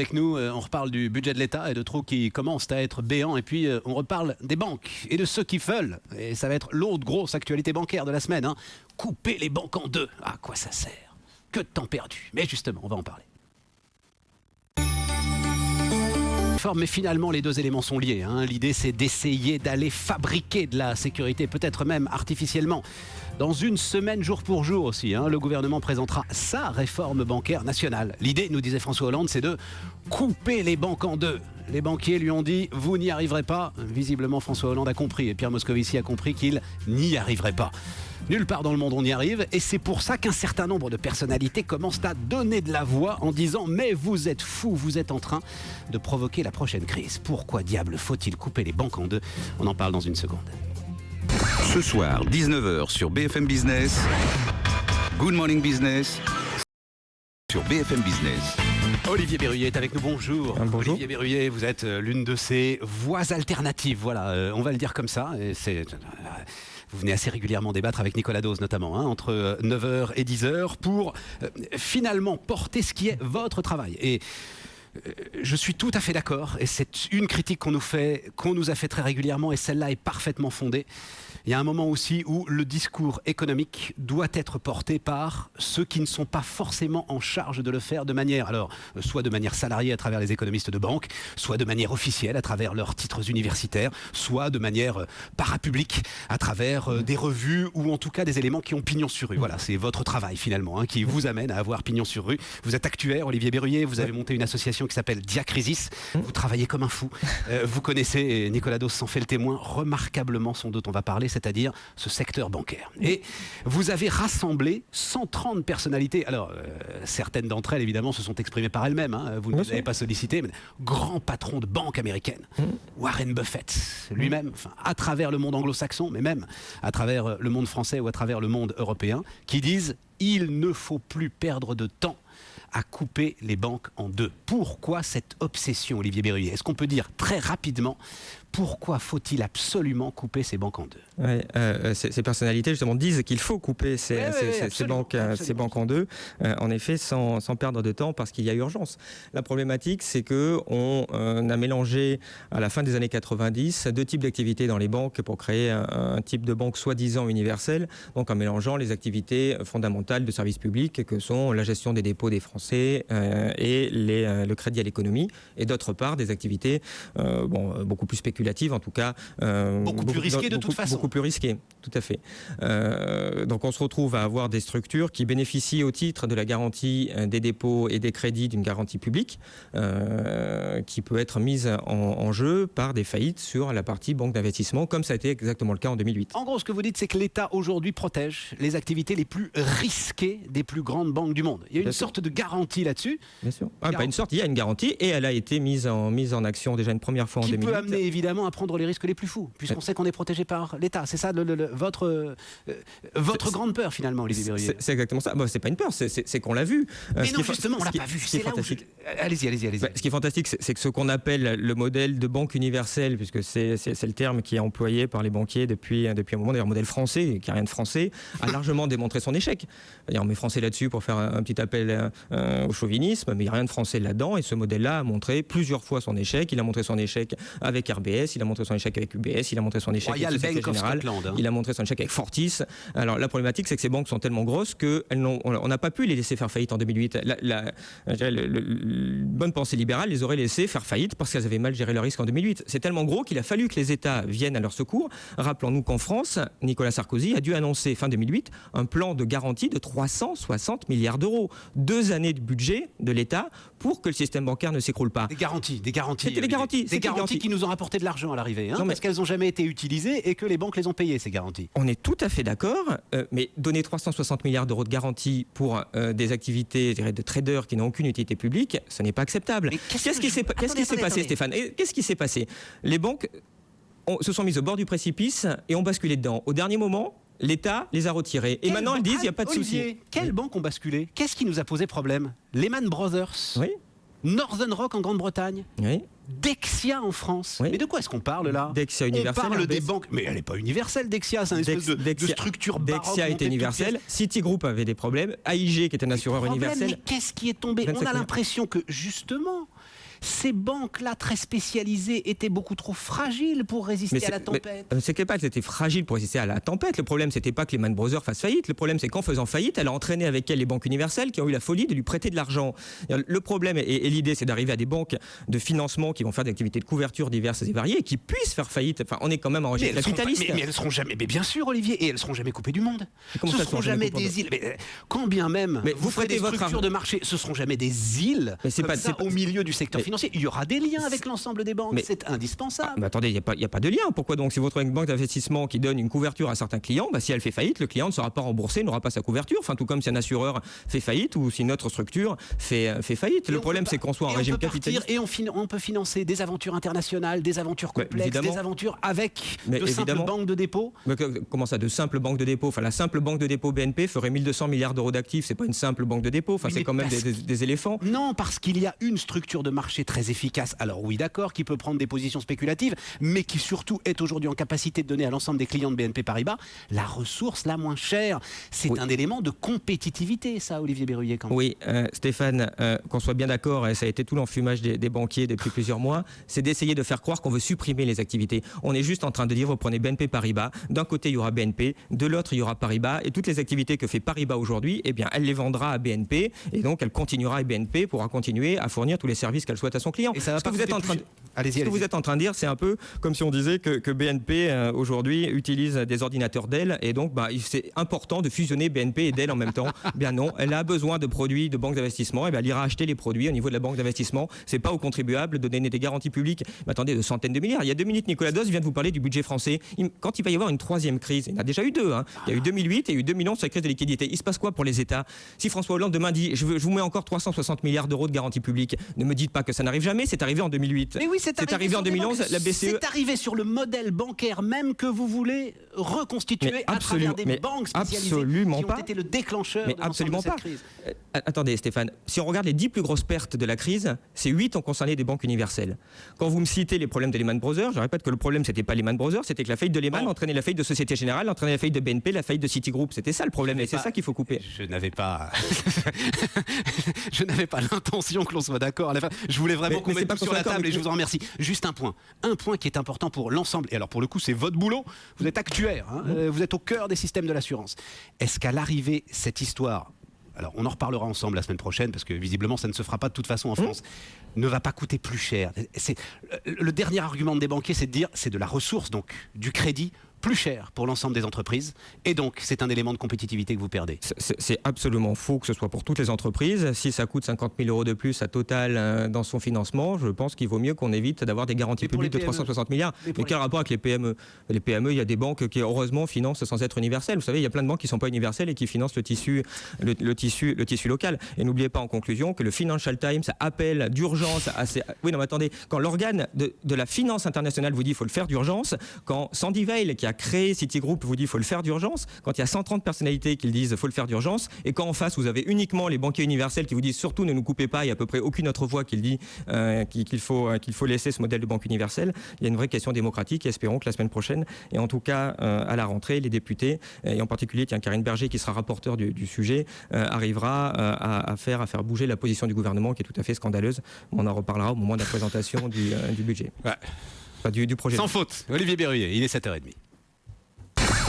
Avec nous, on reparle du budget de l'État et de trous qui commencent à être béants. Et puis, on reparle des banques et de ceux qui veulent. Et ça va être l'autre grosse actualité bancaire de la semaine. Couper les banques en deux. À quoi ça sert? Que de temps perdu. Mais justement, on va en parler. Mais finalement, les deux éléments sont liés. L'idée, c'est d'essayer d'aller fabriquer de la sécurité, peut-être même artificiellement. Dans une semaine, jour pour jour aussi, le gouvernement présentera sa réforme bancaire nationale. L'idée, nous disait François Hollande, c'est de couper les banques en deux. Les banquiers lui ont dit « vous n'y arriverez pas ». Visiblement, François Hollande a compris et Pierre Moscovici a compris qu'il n'y arriverait pas. Nulle part dans le monde on y arrive et c'est pour ça qu'un certain nombre de personnalités commencent à donner de la voix en disant « mais vous êtes fous, vous êtes en train de provoquer la prochaine crise. Pourquoi diable faut-il couper les banques en deux ?» On en parle dans une seconde. Ce soir, 19h sur BFM Business, Good Morning Business sur BFM Business. Olivier Berruyer est avec nous, bonjour. Bonjour. Olivier Berruyer, vous êtes l'une de ces voix alternatives, voilà, on va le dire comme ça. Et vous venez assez régulièrement débattre avec Nicolas Dose notamment, entre 9h et 10h pour finalement porter ce qui est votre travail. Et je suis tout à fait d'accord, et c'est une critique qu'on nous a fait très régulièrement, et celle-là est parfaitement fondée. Il y a un moment aussi où le discours économique doit être porté par ceux qui ne sont pas forcément en charge de le faire de manière, alors, soit de manière salariée à travers les économistes de banque, soit de manière officielle à travers leurs titres universitaires, soit de manière parapublique à travers des revues ou en tout cas des éléments qui ont pignon sur rue. Voilà, c'est votre travail finalement qui vous amène à avoir pignon sur rue. Vous êtes actuaire, Olivier Berruyer, vous avez monté une association qui s'appelle Diacrisis. Vous travaillez comme un fou. Vous connaissez, et Nicolas Dose s'en fait le témoin, remarquablement ce dont on va parler, c'est-à-dire ce secteur bancaire. Et vous avez rassemblé 130 personnalités. Alors, certaines d'entre elles, évidemment, se sont exprimées par elles-mêmes. Vous ne les avez pas sollicitées, mais grand patron de banque américaine, Warren Buffett, lui-même, à travers le monde anglo-saxon, mais même à travers le monde français ou à travers le monde européen, qui disent « il ne faut plus perdre de temps à couper les banques en deux ». Pourquoi cette obsession, Olivier Berruyer? Est-ce qu'on peut dire très rapidement pourquoi faut-il absolument couper ces banques en deux? Ces personnalités justement disent qu'il faut couper ces banques en deux, en effet sans perdre de temps parce qu'il y a urgence. La problématique, c'est qu'on a mélangé à la fin des années 90 deux types d'activités dans les banques pour créer un type de banque soi-disant universelle, donc en mélangeant les activités fondamentales de services publics que sont la gestion des dépôts des Français et le crédit à l'économie, et d'autre part des activités beaucoup plus spéculatives, en tout cas beaucoup plus risquées de toute façon. Beaucoup plus risquées, tout à fait. Donc on se retrouve à avoir des structures qui bénéficient au titre de la garantie des dépôts et des crédits d'une garantie publique qui peut être mise en jeu par des faillites sur la partie banque d'investissement, comme ça a été exactement le cas en 2008. En gros, ce que vous dites, c'est que l'État aujourd'hui protège les activités les plus risquées des plus grandes banques du monde. Il y a une sorte de garantie là-dessus. Bien sûr. Pas une sorte, il y a une garantie et elle a été mise en action déjà une première fois en 2008. Qui peut amener évidemment à prendre les risques les plus fous, puisqu'on sait qu'on est protégé par l'État. C'est ça votre grande peur finalement, Olivier Berruyer. C'est exactement ça. C'est pas une peur, c'est qu'on l'a vu. Mais non, justement, on l'a pas vu. C'est là où allez-y. Ce qui est fantastique, c'est que ce qu'on appelle le modèle de banque universelle, puisque c'est le terme qui est employé par les banquiers depuis un moment, d'ailleurs modèle français, qui n'a rien de français, a largement démontré son échec. On met français là-dessus pour faire un petit appel au chauvinisme, mais il n'y a rien de français là-dedans, et ce modèle-là a montré plusieurs fois son échec. Il a montré son échec avec RBS, il a montré son échec avec UBS, il a montré son échec avec Société Générale, il a montré son échec avec Fortis. Alors la problématique, c'est que ces banques sont tellement grosses qu'on n'a pas pu les laisser faire faillite en 2008. La bonne pensée libérale les aurait laissées faire faillite parce qu'elles avaient mal géré le risque en 2008. C'est tellement gros qu'il a fallu que les États viennent à leur secours. Rappelons-nous qu'en France, Nicolas Sarkozy a dû annoncer fin 2008 un plan de garantie de 360 milliards d'euros. 2 années de budget de l'État pour que le système bancaire ne s'écroule pas. Des garanties. C'était des garanties. Des garanties qui nous ont rapporté de l'argent à l'arrivée, parce qu'elles n'ont jamais été utilisées et que les banques les ont payées, ces garanties. On est tout à fait d'accord, mais donner 360 milliards d'euros de garantie pour des activités de traders qui n'ont aucune utilité publique, ce n'est pas acceptable. Qu'est-ce qui s'est passé, Stéphane? Qu'est-ce qui s'est passé? Les banques se sont mises au bord du précipice et ont basculé dedans. Au dernier moment, l'État les a retirés. Et maintenant, elles disent il n'y a pas de souci. Quelles banques ont basculé? Qu'est-ce qui nous a posé problème? Lehman Brothers, oui. Northern Rock en Grande-Bretagne, oui. Dexia en France. Oui. Mais de quoi est-ce qu'on parle là? Dexia universelle. On parle des banques, mais elle n'est pas universelle, Dexia, c'est une espèce de structure baroque. Dexia était universelle, Citigroup avait des problèmes, AIG qui était un assureur universel. Mais qu'est-ce qui est tombé? On a l'impression que justement, ces banques-là très spécialisées étaient beaucoup trop fragiles pour résister à la tempête. C'est pas qu'elles étaient fragiles pour résister à la tempête. Le problème, c'était pas que Lehman Brothers fasse faillite. Le problème, c'est qu'en faisant faillite, elle a entraîné avec elle les banques universelles qui ont eu la folie de lui prêter de l'argent. Le problème et l'idée, c'est d'arriver à des banques de financement qui vont faire des activités de couverture diverses et variées et qui puissent faire faillite. Enfin, on est quand même en régime capitaliste. Mais elles seront jamais. Mais bien sûr, Olivier, et elles seront jamais coupées du monde. Ce ne seront jamais des îles. Quand bien même vous ferez des structures de marché, ce seront jamais des îles. Mais c'est pas au milieu du secteur financier. Il y aura des liens avec l'ensemble des banques. C'est indispensable. Mais attendez, il n'y a pas de lien. Pourquoi donc, si votre banque d'investissement qui donne une couverture à certains clients, si elle fait faillite, le client ne sera pas remboursé, n'aura pas sa couverture. Enfin, tout comme si un assureur fait faillite ou si une autre structure fait faillite. Le problème, c'est qu'on soit en régime capitaliste. Et on peut financer des aventures internationales, des aventures complexes, des aventures avec de simples banques de dépôt. Mais comment ça, de simples banques de dépôt? Enfin, la simple banque de dépôt BNP ferait 1200 milliards d'euros d'actifs. C'est pas une simple banque de dépôt. Enfin, c'est quand même des éléphants. Non, parce qu'il y a une structure de marché très efficace. Alors oui, d'accord, qui peut prendre des positions spéculatives, mais qui surtout est aujourd'hui en capacité de donner à l'ensemble des clients de BNP Paribas la ressource la moins chère. C'est un élément de compétitivité, ça, Olivier Berruyer. Oui, Stéphane, qu'on soit bien d'accord, et ça a été tout l'enfumage des banquiers depuis plusieurs mois, c'est d'essayer de faire croire qu'on veut supprimer les activités. On est juste en train de dire, vous prenez BNP Paribas, d'un côté il y aura BNP, de l'autre il y aura Paribas, et toutes les activités que fait Paribas aujourd'hui, eh bien, elle les vendra à BNP, et donc elle continuera, et BNP pourra continuer à fournir tous les services qu'elle souhaite à son client. Et ça va pas coûter plus... Ce que vous êtes en train de dire, c'est un peu comme si on disait que BNP aujourd'hui utilise des ordinateurs Dell et donc c'est important de fusionner BNP et Dell en même temps. Bien non, elle a besoin de produits de banques d'investissement, et elle ira acheter les produits au niveau de la banque d'investissement. C'est pas aux contribuables de donner des garanties publiques. Mais attendez, de centaines de milliards. Il y a 2 minutes, Nicolas Dos vient de vous parler du budget français. Quand il va y avoir une troisième crise, il y en a déjà eu deux. Il y a eu 2008 et il y a eu 2011 sur la crise de liquidité. Il se passe quoi pour les États? Si François Hollande demain dit je vous mets encore 360 milliards d'euros de garantie publique, ne me dites pas que ça n'arrive jamais. C'est arrivé en 2008. Mais oui, c'est arrivé en 2011. La BCE. C'est arrivé sur le modèle bancaire même que vous voulez reconstituer à travers des banques spécialisées qui ont été le déclencheur de l'ensemble de cette crise. Attendez, Stéphane, si on regarde les 10 plus grosses pertes de la crise, ces 8 ont concerné des banques universelles. Quand vous me citez les problèmes de Lehman Brothers, je répète que le problème, c'était pas Lehman Brothers, c'était que la faillite de Lehman entraînait la faillite de Société Générale, entraînait la faillite de BNP, la faillite de Citigroup. C'était ça le problème, et c'est ça qu'il faut couper. Je n'avais pas l'intention que l'on soit d'accord à la fin. Je voulais vraiment qu'on mette tout sur la table et je vous en remercie. Juste un point qui est important pour l'ensemble, et alors pour le coup, c'est votre boulot. Vous êtes actuaire, vous êtes au cœur des systèmes de l'assurance. Est-ce qu'à l'arrivée, cette histoire, alors on en reparlera ensemble la semaine prochaine, parce que visiblement ça ne se fera pas de toute façon en France, ne va pas coûter plus cher? Le dernier argument des banquiers, c'est de dire c'est de la ressource, donc du crédit, plus cher pour l'ensemble des entreprises, et donc c'est un élément de compétitivité que vous perdez. C'est absolument faux que ce soit pour toutes les entreprises. Si ça coûte 50 000 euros de plus à Total dans son financement, je pense qu'il vaut mieux qu'on évite d'avoir des garanties publiques de 360 milliards. Mais quel rapport avec les PME? Les PME, il y a des banques qui heureusement financent sans être universelles. Vous savez, il y a plein de banques qui ne sont pas universelles et qui financent le tissu local. Et n'oubliez pas en conclusion que le Financial Times appelle d'urgence à ces... Oui, non, mais attendez, quand l'organe de la finance internationale vous dit qu'il faut le faire d'urgence, quand Sandy Weill, qui a créé Citigroup, vous dit qu'il faut le faire d'urgence, quand il y a 130 personnalités qui le disent qu'il faut le faire d'urgence, et quand en face vous avez uniquement les banquiers universels qui vous disent surtout ne nous coupez pas, il y a à peu près aucune autre voix qui le dit qu'il faut laisser ce modèle de banque universelle, il y a une vraie question démocratique, et espérons que la semaine prochaine, et en tout cas à la rentrée, les députés, et en particulier Karine Berger qui sera rapporteur du sujet, arrivera à faire bouger la position du gouvernement qui est tout à fait scandaleuse. On en reparlera au moment de la présentation du budget. Ouais. Enfin, du projet. Sans faute, Olivier Berruyer, il est 7h30.